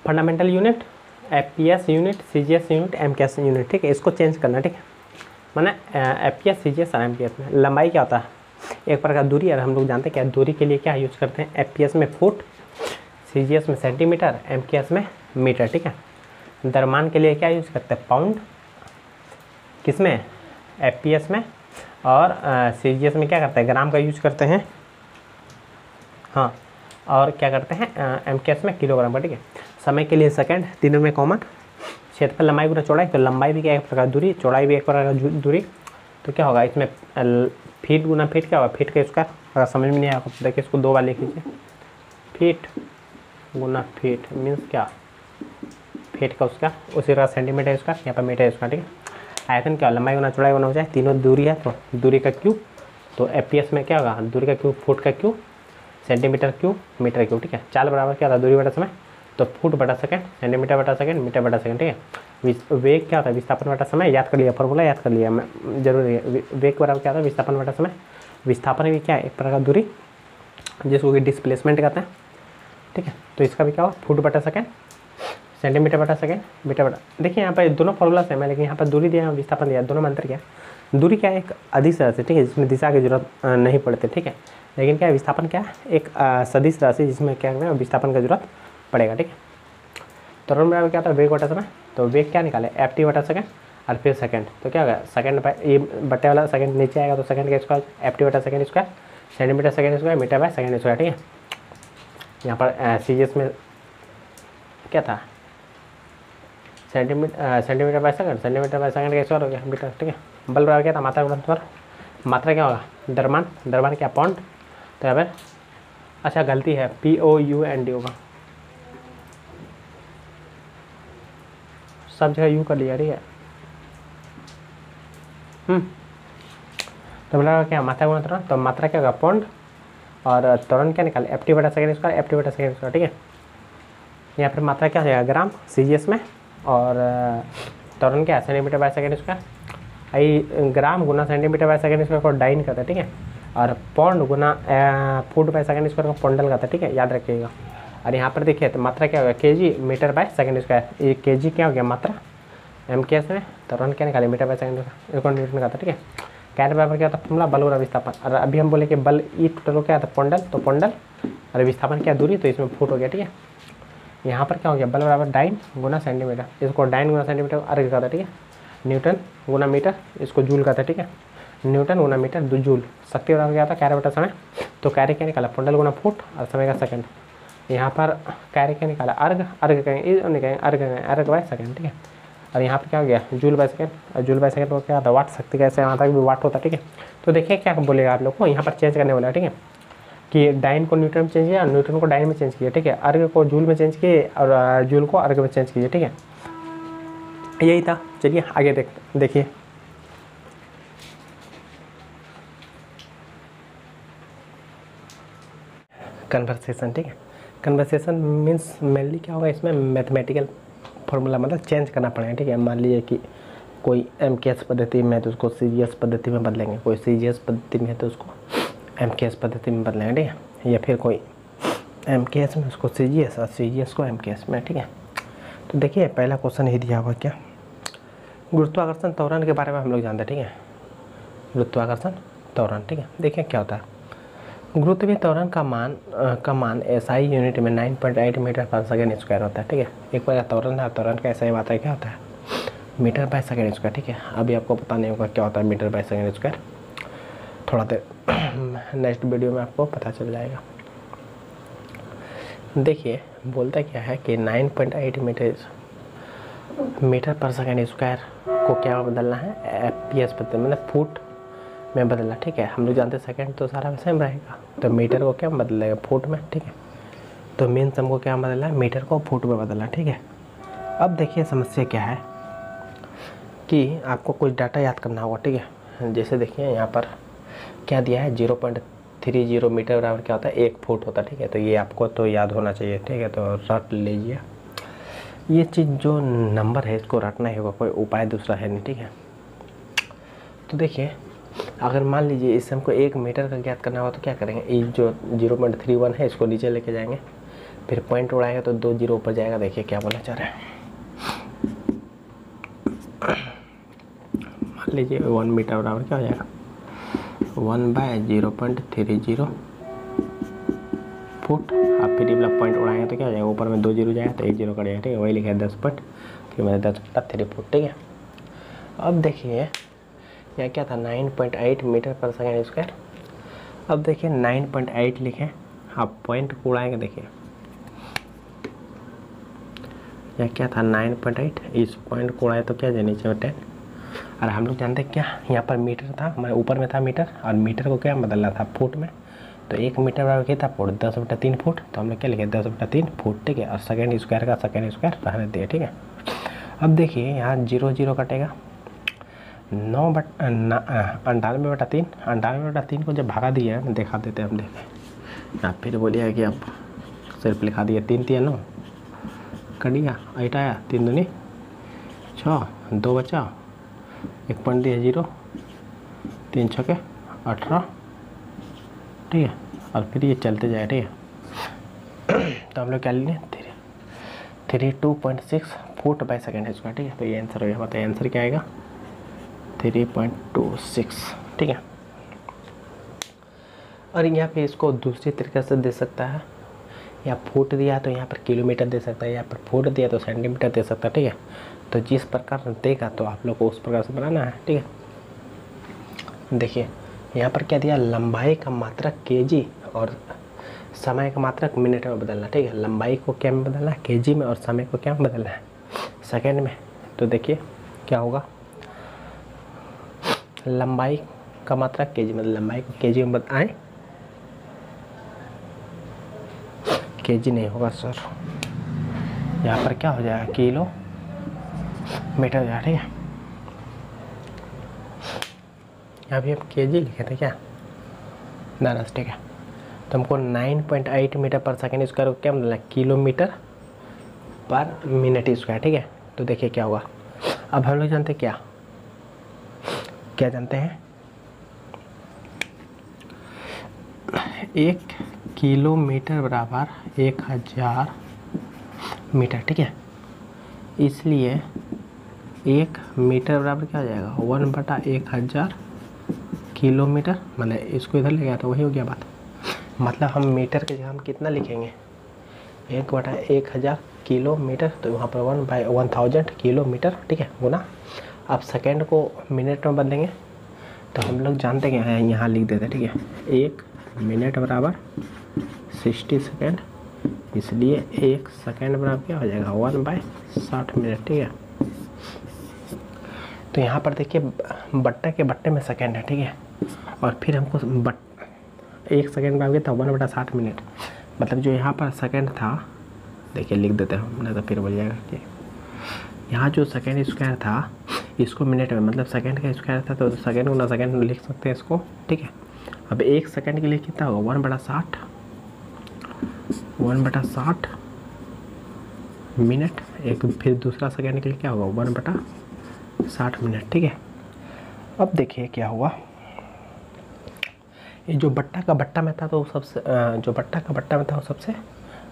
fundamental unit, FPS unit, CGS unit, MKS unit, ठीक है। इसको चेंज करना, ठीक है। माना FPS, CGS और MKS में लंबाई क्या होता है, एक प्रकार दूरी, और हम लोग जानते हैं क्या दूरी के लिए क्या यूज करते हैं, FPS में फुट, CGS में सेंटीमीटर, MKS में मीटर, ठीक है। द्रव्यमान के लिए क्या यूज करते हैं, पाउंड, किसमें FPS में, और CGS में क्या करते हैं ग्राम का यूज करते हैं, हाँ, और क्या करते हैं MKS में किलोग्राम का, ठीक है। समय के लिए सेकंड, तीनों में कॉमन। क्षेत्रफल लंबाई गुना चौड़ाई, तो लंबाई भी क्या एक प्रकार दूरी, चौड़ाई भी एक प्रकार का दूरी, तो क्या होगा इसमें फीट गुना फीट क्या होगा, फीट का स्क्वायर। अगर समझ में नहीं आया तो देखिए इसको 2 बार लिख लीजिए, फीट गुना फीट मीन्स क्या फीट का उसका, उसी का सेंटीमीटर स्क्वायर, यहाँ पर मीटर स्क्वायर, ठीक है। आयतन क्या लंबाई गुना चौड़ाई गुना हो जाए, तीनों दूरी है तो दूरी का क्यूब, तो FPS में क्या होगा दूरी का क्यूब, फुट का cube, centimetre cube, metre cube, ठीक है। चाल बराबर क्या होता है दूरी बटा समय, तो फुट बटा सेकंड, सेंटीमीटर बटा सेकंड, मीटर बटा सेकंड, ठीक है। वेग क्या होता है विस्थापन बटा समय, याद कर लिया फॉर्मूला, याद कर लिया मैं, जरूरी है। वेग बराबर क्या होता है विस्थापन बटा समय, विस्थापन भी क्या है एक प्रकार का दूरी जिसको कि डिस्प्लेसमेंट कहते हैं, ठीक है। तो इसका भी क्या होगा फुट बटा सेकंड, सेंटीमीटर बटा सेकंड, मीटर बटा, देखिए यहाँ पर दोनों फॉर्मूला सेम है, लेकिन यहाँ पर दूरी दिया विस्थापन दिया, दोनों में अंतर क्या है, दूरी क्या है एक अदिश राशि, ठीक है, जिसमें दिशा की जरूरत नहीं पड़ती, ठीक है। लेकिन क्या है विस्थापन क्या है एक सदिश राशि जिसमें क्या है विस्थापन की जरूरत पड़ेगा, ठीक है। त्वरण बराबर क्या होता है वेग बटा समय, तो वेग क्या निकाले FT बटा सेकंड, और फिर सेकंड, तो क्या होगा सेकंड ये बटे वाला सेकंड नीचे आएगा तो सेकंड का स्क्वायर, FT बटा second square, centimetre second square, metre by second square, ठीक है। यहाँ पर CGS में क्या था centimetre by second, centimetre by second का स्क्वायर हो गया मीटर, ठीक है। बल बराबर क्या था मात्रा गुणा त्वरण, मात्रा क्या होगा द्रव्यमान, द्रव्यमान क्या पाउंड, तो यहाँ पर अच्छा गलती है POUND होगा, सब जगह यू कर लिया, ठीक है। तो बोला क्या मात्रा गुना त्वरण, तो मात्रा क्या होगा पौंड और त्वरण क्या निकाले एफ टी बटा सेकेंड स्क्वायर, एफ टी बटा सेकेंड स्क्वायर, ठीक है। यहाँ पर मात्रा क्या हो जाएगा ग्राम CGS में और त्वरण क्या है centimetre by second square. I gram गुना सेंटीमीटर बाय सेकेंड स्क्वायर को डाइन करता है, ठीक है। और पौंड गुना फुट बाय सेकेंड स्क्वायर को पौंडल करता है, ठीक है, याद रखिएगा। और यहाँ पर देखिए तो मात्रा क्या होगा KG metre by second square, ये केजी क्या हो गया मात्रा MKS में, त्वरण क्या निकाले मीटर बाय सेकेंड स्क्वायर, इसको न्यूटन का था, ठीक है। कैरे बराबर क्या होता है फॉर्मूला बल गुना विस्थापन। और अभी हम बोले कि बल ई टोटल को क्या था पौंडल, तो पौंडल और विस्थापन क्या दूरी, तो इसमें फुट हो गया, ठीक है। यहाँ पर क्या हो गया बल बराबर डाइन गुना सेंटीमीटर, इसको डाइन गुना सेंटीमीटर अर्घ का था, ठीक है। न्यूटन गुना मीटर, इसको जूल का था, ठीक है। न्यूटन गुना मीटर 2 जूल। शक्ति बराबर क्या था कार्य बटा समय, तो कार्य क्या निकाला पौंडल गुना फुट और समय का सेकंड। यहाँ पर कार्य क्या निकाला अर्घ, अर्घ कहेंगे अर्घ बाय सेकंड, ठीक है। और यहाँ पर क्या हो गया जूल बाय सेकंड, और जूल बाय सेकंड को क्या था वाट, शक्ति कैसे यहाँ तक भी वाट होता है, ठीक है। तो देखिए क्या बोलेगा आप लोग को यहाँ पर चेंज करने वाला है, ठीक है, कि डाइन को न्यूटन में चेंज किया और न्यूटन को डाइन में चेंज किया, ठीक है। अर्घ को जूल में चेंज किए और जूल को अर्घ में चेंज किए, ठीक है। यही था, चलिए आगे देखिए। कन्वर्सेशन, ठीक है। कन्वर्सेशन मीन्स मेनली क्या होगा इसमें मैथमेटिकल फॉर्मूला मतलब चेंज करना पड़ेगा, ठीक है। मान लीजिए कि कोई MKS पद्धति में है तो उसको CGS पद्धति में बदलेंगे, कोई CGS पद्धति में है तो उसको MKS पद्धति में बदलेंगे, ठीक है। या फिर कोई MKS में उसको CGS और CGS को MKS में, ठीक है। तो देखिए पहला क्वेश्चन ही दिया हुआ क्या, गुरुत्वाकर्षण त्वरण के बारे में हम लोग जानते हैं, ठीक है। गुरुत्वाकर्षण त्वरण, ठीक है। देखिए क्या होता है गुरुत्वीय त्वरण का मान SI यूनिट में 9.8 मीटर पर सेकेंड स्क्वायर होता है, ठीक है। एक बार त्वरण है, त्वरण का SI मात्रा क्या होता है मीटर बाय सेकेंड स्क्वायर, ठीक है। अभी आपको पता नहीं होगा क्या होता है मीटर बाय सेकेंड स्क्वायर, थोड़ा देर नेक्स्ट वीडियो में आपको पता चल जाएगा। देखिए बोलता क्या है कि 9.8 मीटर पर सेकेंड स्क्वायर को क्या बदलना है FPS पद्धति मतलब फुट में बदलना, ठीक है। हम लोग जानते हैं सेकंड तो सारा वैसे ही रहेगा, तो मीटर को क्या बदलेगा फुट में, ठीक है। तो मीन्स हमको क्या बदलना है मीटर को फुट में बदलना, ठीक है। अब देखिए समस्या क्या है कि आपको कुछ डाटा याद करना होगा, ठीक है। जैसे देखिए यहाँ पर क्या दिया है 0.30 मीटर बराबर क्या होता है 1 फुट होता है, ठीक है। तो ये आपको तो याद होना चाहिए, ठीक है। तो रट लीजिए ये चीज़ जो नंबर है इसको रटना ही होगा, कोई उपाय दूसरा है नहीं, ठीक है। तो देखिए अगर मान लीजिए इससे हमको 1 मीटर का ज्ञात करना होगा तो क्या करेंगे, ये जो 0.31 है इसको नीचे लेके जाएंगे, फिर पॉइंट उड़ाएंगे तो 2 जीरो ऊपर जाएगा। देखिए क्या बोला जा रहा है, मान लीजिए 1 मीटर बराबर क्या हो जाएगा 1/0.30 फुट। आप फिर वाला पॉइंट उड़ाएंगे तो क्या हो जाएगा ऊपर में 2 जीरो जाएगा तो 1 जीरो कटेगा, ठीक है। वही लिखा है 10 पॉइंट, फिर मैंने 10/3 फुट, ठीक है। अब देखिए यह क्या था 9.8 मीटर पर सेकेंड स्क्वायर। अब देखिए 9.8 लिखें, आप पॉइंट को उड़ाएंगे, देखिए यह क्या था 9.8, इस पॉइंट को उड़ाए तो क्या जाए नीचे 10। और हम लोग जानते हैं क्या यहाँ पर मीटर था, हमारे ऊपर में था मीटर और मीटर को क्या बदलना था फुट में, तो 1 मीटर बराबर क्या था फुट 10/3 फुट, तो हम लोग क्या लिखे 10/3 फुट, ठीक है। और सेकेंड स्क्वायर का सेकेंड स्क्वायर रहने दिए, ठीक है। अब देखिए यहाँ 0 0 कटेगा 98/3, 98/3 को जब भगा दिया है दिखा देते हम, देखें आप फिर बोलिए कि आप सिर्फ लिखा दिए 3 3 9 कट गया 8 आया 3 दूनी 6 2 बचा 1 पॉइंट दिया 0 3 6 18, ठीक है। और फिर ये चलते जाए, ठीक है। तो हम लोग क्या लिए 32.6 फुट बाय सेकेंड स्क्वायर, ठीक है। तो ये आंसर हो गया, बताइए आंसर क्या आएगा 3.26, ठीक है। और यहाँ पे इसको दूसरी तरीके से दे सकता है, या फुट दिया तो यहाँ पर किलोमीटर दे सकता है, यहाँ पर फुट दिया तो सेंटीमीटर दे सकता है, ठीक है। तो जिस प्रकार देगा तो आप लोग को उस प्रकार से बनाना है, ठीक है। देखिए यहाँ पर क्या दिया लंबाई का मात्रक केजी और समय का मात्रक मिनट में बदलना, ठीक है। लंबाई को क्या में बदलना है केजी में और समय को क्या में बदलना है सेकेंड में। तो देखिए क्या होगा लंबाई का मात्रा केजी मतलब लंबाई को केजी में बताएं, केजी नहीं होगा सर, यहाँ पर क्या हो जाएगा किलो मीटर जा रही है। यहाँ भी हम केजी लिखे थे क्या, ना ठीक है। तो हमको 9.8 मीटर पर सेकेंड स्क्वायर को क्या मतलब किलोमीटर पर मिनट स्क्वायर, ठीक है। तो देखिए क्या होगा, अब हम लोग जानते हैं क्या जानते हैं, 1 किलोमीटर बराबर 1000 मीटर, ठीक है। इसलिए 1 मीटर बराबर क्या हो जाएगा 1/1000 किलोमीटर, मतलब इसको इधर ले गया तो वही हो गया बात। मतलब हम मीटर के जगह हम कितना लिखेंगे 1/1000 किलोमीटर, तो वहाँ पर 1/1000 किलोमीटर, ठीक है, गुना। अब सेकेंड को मिनट में बदलेंगे तो हम लोग जानते हैं यहाँ लिख देते हैं, ठीक है। 1 मिनट बराबर 60 सेकेंड, इसलिए 1 सेकेंड बराबर क्या हो जाएगा 1/60 मिनट, ठीक है। तो यहाँ पर देखिए बट्टे के बट्टे में सेकेंड है, ठीक है। और फिर हमको 1 सेकेंड बराबर था 1/60 मिनट, मतलब जो यहाँ पर सेकेंड था, देखिए लिख देते हैं हमने तो फिर बोल जाएगा कि यहाँ जो सेकेंड स्क्वायर था इसको मिनट में, मतलब सेकेंड का स्क्वायर था तो सेकेंड गुना सेकेंड में लिख सकते हैं इसको, ठीक है। अब 1 सेकेंड के लिए कितना होगा 1/60 मिनट, एक फिर दूसरा सेकेंड के लिए क्या होगा 1/60 मिनट, ठीक है। अब देखिए क्या हुआ, ये जो बट्टा का बट्टा में था तो सबसे जो बट्टा का बट्टा में था वो सबसे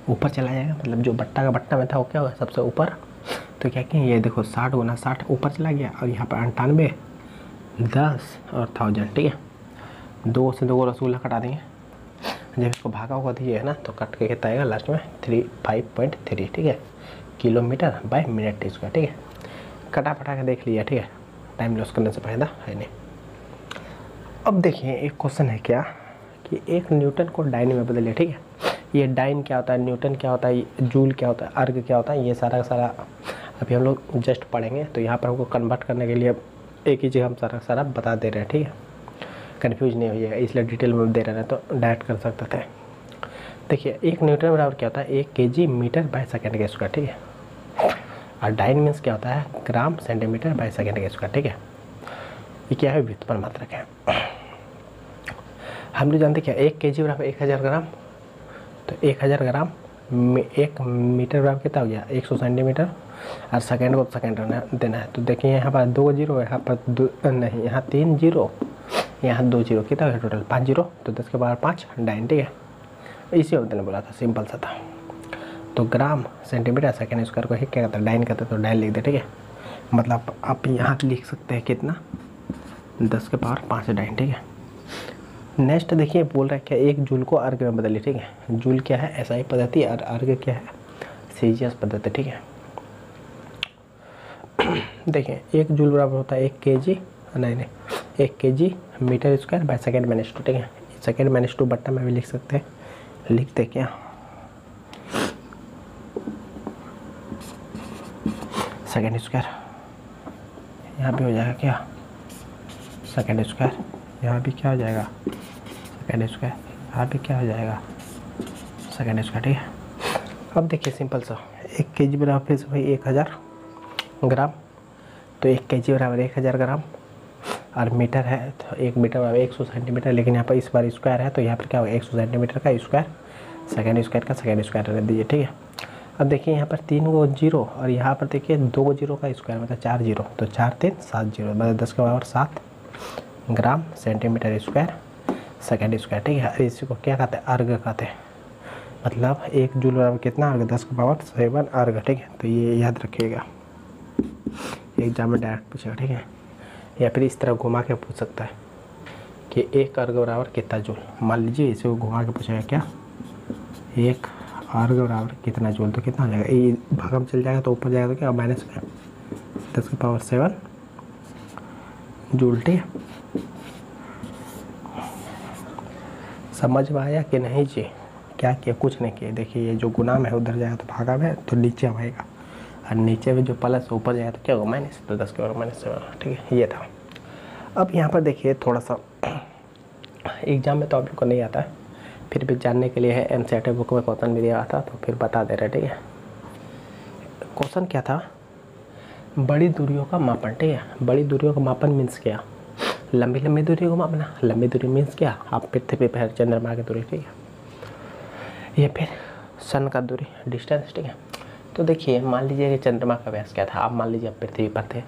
ऊपर चला जाएगा, मतलब जो बट्टा का बट्टा में था वो क्या होगा सबसे ऊपर। तो क्या कहें, ये देखो 60 गुना 60 ऊपर चला गया, और यहाँ पर 98, 10 और 1000, ठीक है। 2 से 2 रसूला कटा देंगे, जब इसको भागा होगा दिए है ना, तो कट के कितना आएगा लास्ट में 5.3, ठीक है, किलोमीटर बाय मिनट स्क्वायर, ठीक है। कटा फटा के देख लिया, ठीक है, टाइम लॉस करने से फायदा है नहीं। अब देखिए एक क्वेश्चन है क्या कि 1 न्यूटन को डाइन में बदलिए, ठीक है। ये डाइन क्या होता है, न्यूटन क्या होता है, जूल क्या होता है, अर्ग क्या होता है, ये सारा अभी हम लोग जस्ट पढ़ेंगे। तो यहाँ पर हमको कन्वर्ट करने के लिए एक ही जगह हम सारा बता दे रहे हैं, ठीक है, कन्फ्यूज नहीं होइएगा, इसलिए डिटेल में दे रहे हैं तो डायरेक्ट कर सकते थे। देखिए 1 न्यूटन बराबर क्या होता है 1 kg मीटर बाय सेकेंड के स्क्वायर, ठीक है। और डाइन मीन्स क्या होता है ग्राम सेंटीमीटर बाय सेकेंड के स्क्वायर, ठीक है। ये क्या है व्युत्पन्न मात्रक है। हम लोग जानते क्या 1 kg बराबर 1000 ग्राम, तो 1000 ग्राम 1 मीटर बराबर कितना हो गया 100 सेंटीमीटर, और सेकेंड को सेकेंड देना है। तो देखिए यहाँ पर 2 जीरो, यहाँ पर नहीं, यहाँ 3 जीरो, यहाँ 2 जीरो, कितना हो गया टोटल 5 जीरो, तो 10 के बाद 5 डाइन, ठीक है। इसी वक्त ने बोला था, सिंपल सा था। तो ग्राम सेंटीमीटर सेकेंड स्क्वायर को ही क्या कहता है डाइन कहते हैं, तो डाइन लिख दे, ठीक है। मतलब आप यहाँ लिख सकते हैं कितना 10 के पावर 5 डाइन, ठीक है। नेक्स्ट देखिए बोल रहा है क्या 1 जूल को अर्ग में बदलिए, ठीक है। जूल क्या है एसआई पद्धति, और अर्ग क्या है सीजीएस पद्धति, ठीक है। देखिए 1 जूल बराबर होता है 1 kg, नहीं 1 kg metre square by second minus 2, ठीक है। सेकेंड माइनस 2 बट्टा में भी लिख सकते हैं, लिखते क्या सेकेंड स्क्वायर, यहाँ भी हो जाएगा क्या सेकेंड स्क्वायर, यहाँ भी क्या हो जाएगा सेकेंड स्क्वायर, यहाँ भी क्या हो जाएगा सेकेंड स्क्वायर, ठीक है। अब देखिए सिंपल सा 1 kg बराबर फिर से वही 1000 ग्राम, तो 1 kg बराबर 1000 ग्राम, और मीटर है तो 1 मीटर बराबर 100 सेंटीमीटर, लेकिन यहाँ पर इस बार स्क्वायर है तो यहाँ पर क्या होगा 100 सेंटीमीटर का स्क्वायर, सेकेंड स्क्वायर का सेकेंड स्क्वायर रख दीजिए, ठीक है। अब देखिए यहाँ पर 3 गो जीरो, और यहाँ पर देखिए 2 जीरो का स्क्वायर मतलब 4 जीरो, तो 4 3 7 जीरो, मतलब 10 के बराबर 7 gram centimetre square second square, ठीक है। इसी को क्या कहते हैं अर्ग कहते हैं, मतलब 1 जूल बराबर कितना अर्ग 10 के पावर 7 अर्ग, ठीक है। तो ये याद रखिएगा, एग्जाम में डायरेक्ट पूछेगा, ठीक है। या फिर इस तरह घुमा के पूछ सकता है कि 1 अर्ग बराबर कितना जूल, मान लीजिए इसे घुमा के पूछेगा क्या 1 अर्ग बराबर कितना जूल, तो कितना हो जाएगा ये भागम चल जाएगा तो ऊपर जाएगा तो क्या माइनस 10 के पावर 7 जूल, ठीक है। समझ में आया कि नहीं जी, क्या किया कुछ नहीं किया। देखिए ये जो गुना में है उधर जाएगा तो भागा में तो नीचे आएगा, और नीचे में जो प्लस ऊपर जाएगा तो क्या होगा माइनस, तो 10 के पावर -7, ठीक है। ये था। अब यहाँ पर देखिए थोड़ा सा एग्जाम में तो आप लोग को नहीं आता है, फिर भी जानने के लिए है एनसीईआरटी बुक में क्वेश्चन भी दिया था तो फिर बता दे रहे, ठीक है। क्वेश्चन क्या था बड़ी दूरियों का मापन, ठीक है। बड़ी दूरियों का मापन मीन्स क्या, लंबी लंबी दूरियों को मापना। लंबी दूरी मीन्स क्या, आप पृथ्वी पर चंद्रमा की दूरी, ठीक है। ये फिर सन का दूरी, डिस्टेंस, ठीक है। तो देखिए मान लीजिए कि चंद्रमा का व्यास क्या था। आप मान लीजिए आप पृथ्वी पर थे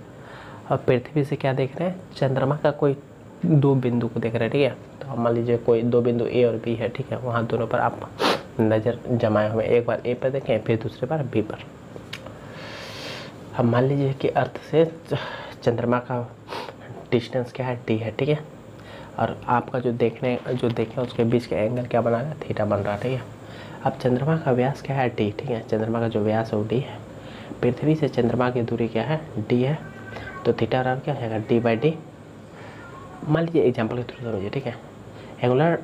और पृथ्वी से क्या देख रहे हैं, चंद्रमा का कोई दो बिंदु को देख रहे हैं, ठीक है। तो आप मान लीजिए कोई दो बिंदु ए और बी है, ठीक है। वहाँ दोनों पर आप नज़र जमाए हुए, एक बार ए पर देखें फिर दूसरे बार बी पर। अब मान लीजिए कि अर्थ से चंद्रमा का डिस्टेंस क्या है, डी है, ठीक है। और आपका जो देखें उसके बीच का एंगल क्या बना रहा है, थीटा बन रहा है, ठीक है। अब चंद्रमा का व्यास क्या है, डी, ठीक है। चंद्रमा का जो व्यास है वो डी है। पृथ्वी से चंद्रमा की दूरी क्या है, डी है। तो थीटा बराबर क्या है, डी बाई डी। मान लीजिए एग्जाम्पल के थ्रू समझिए, ठीक है। एंगुलर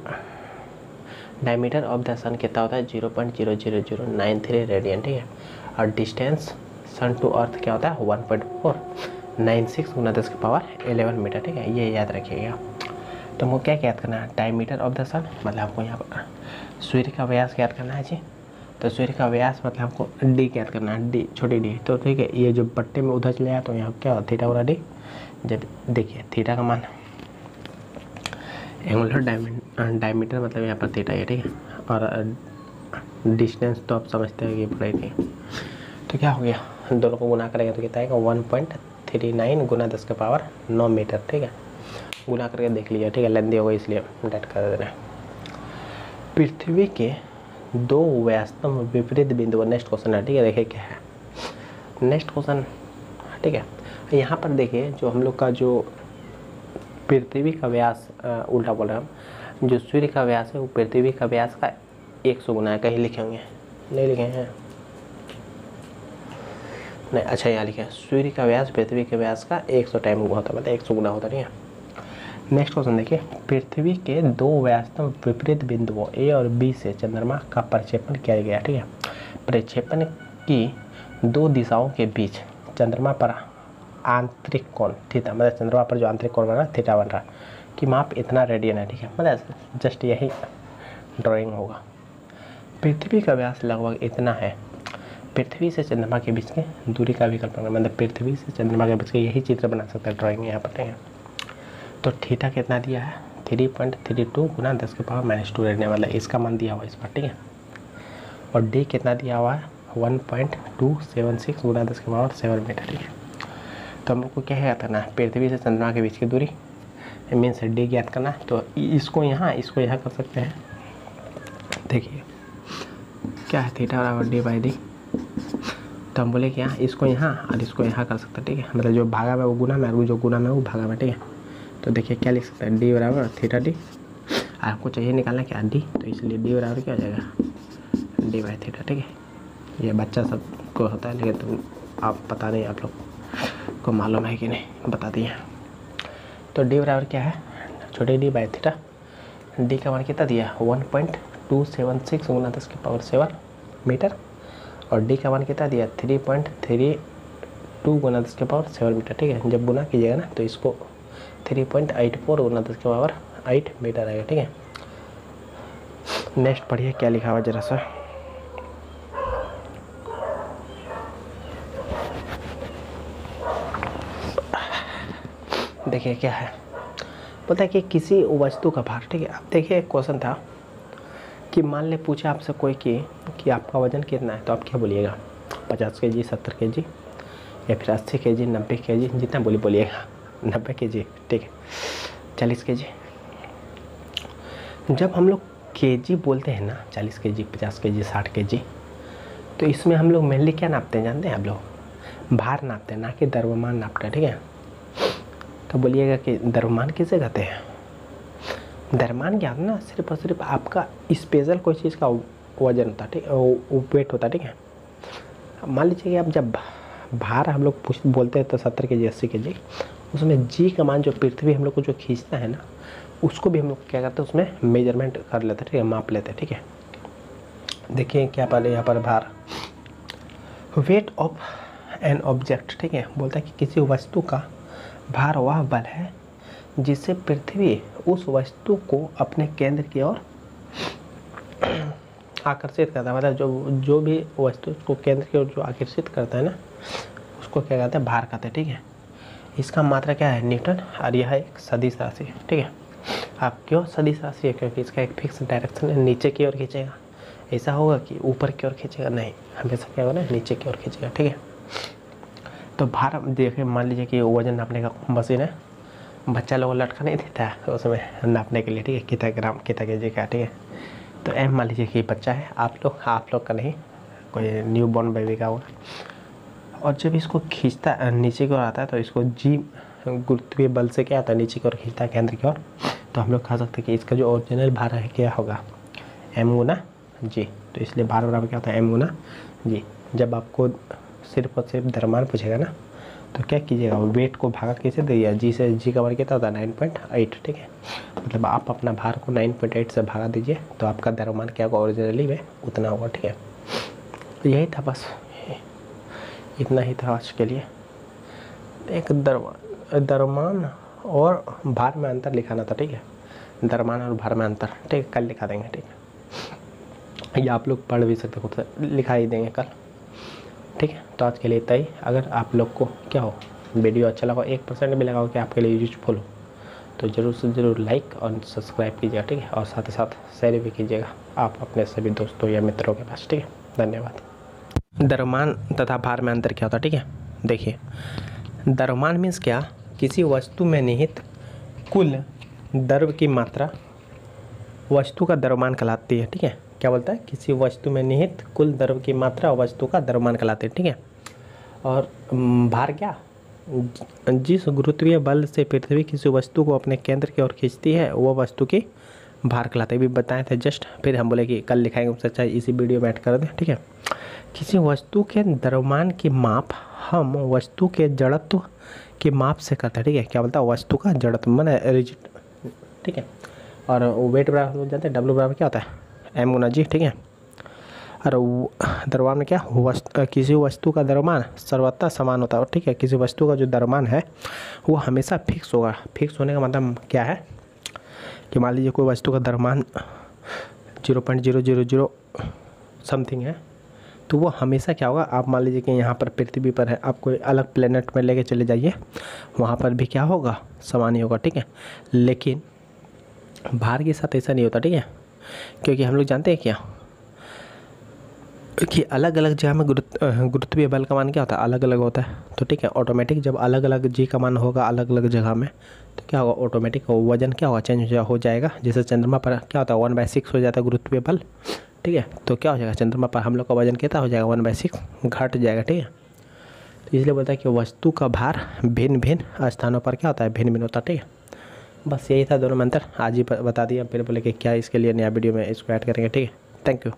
डायमीटर ऑफ द सन कितना होता है, 0.00093 रेडियन, ठीक है। और डिस्टेंस सन टू अर्थ क्या होता है, 1.496 गुना 10⁻11 मीटर, ठीक है। ये याद रखिएगा। तो हमको क्या याद करना है, डायमीटर ऑफ द सन, मतलब आपको यहाँ पर सूर्य का व्यास याद करना है जी। तो सूर्य का व्यास मतलब हमको डी याद करना है, डी, छोटी डी। तो ठीक है, ये जो पट्टे में उधर चले आया तो यहाँ क्या होता, थीटा बराबर डी। जब देखिए थीटा का मान, एंगुलर डायमीटर मतलब यहाँ पर थीटा है, ठीक है। और डिस्टेंस तो आप समझते हैं कि पढ़ाई थी। तो क्या हो गया, दोनों को गुना करेंगे तो कितना आएगा, 1.39 गुना 10⁻9 मीटर, ठीक है। गुना करके देख लीजिए, ठीक है। लेंदी होगा इसलिए डेट कर दे रहे हैं। पृथ्वी के दो व्यस्तम विपरीत बिंदु, नेक्स्ट क्वेश्चन है, ठीक है। देखिए क्या है नेक्स्ट क्वेश्चन, ठीक है। यहाँ पर देखिए जो हम लोग का जो पृथ्वी का व्यास, उल्टा बोल रहे हैं हम, जो सूर्य का व्यास है वो पृथ्वी का व्यास का 100 गुना है। कहीं लिखे होंगे, नहीं लिखे हैं, नहीं, अच्छा यहाँ लिखे हैं, सूर्य का व्यास पृथ्वी के व्यास का 100 टाइम होता है, मतलब 100 गुना होता नहीं है। नेक्स्ट क्वेश्चन देखिए, पृथ्वी के दो व्यस्तम विपरीत बिंदुओं ए और बी से चंद्रमा का प्रक्षेपण किया गया, ठीक है। प्रक्षेपण की दो दिशाओं के बीच चंद्रमा पर आंतरिक कोण थीटा, मतलब चंद्रमा पर जो आंतरिक कोण बन रहा है थीटा बन रहा है, कि माप इतना रेडियन है, ठीक है। मतलब जस्ट यही ड्राइंग होगा। पृथ्वी का व्यास लगभग इतना है। पृथ्वी से चंद्रमा के बीच की दूरी का विकल्प करना, मतलब पृथ्वी से चंद्रमा के बीच के यही चित्र बना सकते हैं, ड्राइंग यहाँ पर, ठीक है। तो थीटा कितना दिया है, 3.32 गुना 10⁻⁻2 रेडियन, मतलब इसका मान दिया हुआ है इस पर, ठीक है। और डी कितना दिया हुआ है, 1.276 गुना 10⁻7 मीटर, ठीक है। तो हम लोग को क्या याद करना है, पृथ्वी से चंद्रमा के बीच की दूरी मीन्स डी याद करना है। तो इसको यहाँ कर सकते हैं। देखिए क्या है, थीटा बराबर डी बाई डी। तो हम बोले कि यहाँ इसको यहाँ और इसको यहाँ कर सकते हैं, ठीक है। मतलब जो भागा में वो गुना में, और जो गुना में वो भागा में, ठीक है। तो देखिए क्या लिख सकते हैं, डी बराबर थीटा डी। आपको चाहिए निकालना क्या, डी, तो इसलिए डी बराबर क्या हो जाएगा, डी बाई थीटा, ठीक है। ये बच्चा सबको होता है, लेकिन तुम आप पता नहीं, आप लोग को मालूम है कि नहीं, बता दिए। तो डी बराबर क्या है, छोटे डी बाई थीटा। डी का मान कितना दिया, 1.276 गुना 10⁻7 मीटर। और डी का मान कितना दिया, 3.32 गुना 10⁻7 मीटर, ठीक है। जब गुना कीजिएगा ना तो इसको 3.84 गुना 10⁻8 मीटर आएगा, ठीक है। नेक्स्ट पढ़िए क्या लिखा हुआ जरा सा। देखिए क्या है, पता है कि किसी वस्तु का भार, ठीक है। अब देखिए एक क्वेश्चन था कि मान ले पूछा आपसे कोई कि आपका वजन कितना है, तो आप क्या बोलिएगा, 50 kg, 70 kg, या फिर 80 kg, 90 kg, जितना बोलिएगा, 90 kg, ठीक है, 40 kg। जब हम लोग kg बोलते हैं ना, 40 kg, 50 kg, 60 kg, तो इसमें हम लोग मेनली क्या नापते हैं जानते हैं आप लोग, भार नापते हैं, ना कि द्रव्यमान नापते हैं, ठीक है। तो बोलिएगा कि द्रव्यमान किसे कहते हैं, द्रव्यमान क्या होता है ना, सिर्फ और सिर्फ आपका स्पेशल कोई चीज़ का वजन होता है, ठीक है, वेट होता है, ठीक है। मान लीजिए कि आप जब भार हम लोग बोलते हैं तो 70 kg, 80 kg, उसमें जी का मान जो पृथ्वी हम लोग को जो खींचता है ना, उसको भी हम लोग क्या करते हैं, उसमें मेजरमेंट कर लेते हैं, ठीक है, माप लेते हैं, ठीक है। देखिए क्या पहले यहाँ पर भार, वेट ऑफ एन ऑब्जेक्ट, ठीक है, बोलता है कि किसी वस्तु का भार वह बल है जिससे पृथ्वी उस वस्तु को अपने केंद्र की ओर आकर्षित करता है, मतलब जो भी वस्तु को केंद्र की ओर जो आकर्षित करता है ना, उसको क्या कहते हैं, भार कहते हैं, ठीक है। इसका मात्रा क्या है, न्यूटन, और यह एक सदिश राशि है, ठीक है। अब क्यों सदिश राशि है, क्योंकि इसका एक फिक्स डायरेक्शन है, नीचे की ओर खींचेगा। ऐसा होगा कि ऊपर की ओर खींचेगा, नहीं, हमेशा क्या होगा, नीचे की ओर खींचेगा, ठीक है। तो भार देखिए, मान लीजिए कि वजन नापने का मशीन है, बच्चा लोग लटका नहीं देता है उसमें नापने के लिए, ठीक है, कितना ग्राम कितना केजी का, ठीक है। तो एम मान लीजिए कि बच्चा है, आप लोग का नहीं, कोई न्यू बॉर्न बेबी का होगा। और जब इसको खींचता नीचे की ओर आता है तो इसको जी गुरुत्वीय बल से क्या आता है, नीचे की ओर खींचता है केंद्र की ओर। तो हम लोग कह सकते हैं कि इसका जो ओरिजिनल भार है क्या होगा, एम गुना जी। तो इसलिए भार बराबर क्या होता है, एम गुना जी। जब आपको सिर्फ और सिर्फ द्रव्यमान पूछेगा ना, तो क्या कीजिएगा, वेट को भागा कैसे दिया, जी से, जी का वर्ग कितना होता है 9.8, ठीक है। मतलब आप अपना भार को 9.8 से भागा दीजिए तो आपका द्रव्यमान क्या होगा, ओरिजिनली में उतना होगा, ठीक है। तो यही था, बस इतना ही था आज के लिए। एक द्रव्यमान और भार में अंतर लिखाना था, ठीक है। द्रव्यमान और भार में अंतर, ठीक है, कल लिखा देंगे, ठीक है। या आप लोग पढ़ भी सकते, खुद से लिखा ही देंगे कल, ठीक है। तो आज के लिए इतना ही। अगर आप लोग को क्या हो, वीडियो अच्छा लगा, 1% भी लगाओ कि आपके लिए यूजफुल हो, तो ज़रूर से ज़रूर लाइक और सब्सक्राइब कीजिएगा, ठीक है। और साथ ही साथ शेयर भी कीजिएगा आप अपने सभी दोस्तों या मित्रों के पास, ठीक है। धन्यवाद। द्रव्यमान तथा भार में अंतर क्या होता है, ठीक है। देखिए, द्रव्यमान मीन्स क्या, किसी वस्तु में निहित कुल द्रव्य की मात्रा वस्तु का द्रव्यमान कहलाती है, ठीक है। क्या बोलता है, किसी वस्तु में निहित कुल द्रव्य की मात्रा वस्तु का द्रव्यमान कहलाती है, ठीक है। और भार क्या, जिस गुरुत्वीय बल से पृथ्वी किसी वस्तु को अपने केंद्र की ओर खींचती है वो वस्तु की भार कहलाते हैं। भी बताए थे जस्ट, फिर हम बोले कि कल लिखाएंगे, उससे अच्छा इसी वीडियो में ऐड कर दें, ठीक है। किसी वस्तु के द्रव्यमान की माप हम वस्तु के जड़त्व के माप से करते हैं, ठीक है। क्या बोलता है, वस्तु का जड़त्व माने रिजिड, ठीक है। और वेट बराबर हो जाते हैं, डब्ल्यू बराबर क्या होता है, एम गुना जी, ठीक है। और द्रव्यमान में क्या, किसी वस्तु का द्रव्यमान सर्वथा समान होता है, ठीक है। किसी वस्तु का जो द्रव्यमान है वो हमेशा फिक्स होगा। फिक्स होने का मतलब क्या है कि मान लीजिए कोई वस्तु का द्रव्यमान 0.000 समथिंग है, तो वो हमेशा क्या होगा, आप मान लीजिए कि यहाँ पर पृथ्वी पर है, आप कोई अलग प्लेनेट में लेके चले जाइए, वहाँ पर भी क्या होगा, समान ही होगा, ठीक है। लेकिन भार के साथ ऐसा नहीं होता, ठीक है। क्योंकि हम लोग जानते हैं क्या कि अलग अलग जगह में गुरुत्वीय बल का मान क्या होता है, अलग अलग होता है। तो ठीक है, ऑटोमेटिक जब अलग अलग जी का मान होगा अलग अलग जगह में, तो क्या होगा, ऑटोमेटिक वजन क्या होगा, चेंज हो जाएगा। जैसे चंद्रमा पर क्या होता है 1/6 हो जाता है गुरुत्वीय बल, ठीक है। तो क्या हो जाएगा, चंद्रमा पर हम लोग का वजन कितना हो जाएगा, 1/6 घट जाएगा, ठीक है। तो इसलिए बोलता है कि वस्तु का भार भिन्न भिन्न स्थानों पर क्या होता है, भिन्न भिन्न होता है, ठीक है। बस यही था दोनों में अंतर, आज ही बता दिया। फिर बोले कि क्या इसके लिए नया वीडियो में इसको ऐड करेंगे, ठीक है। Thank you.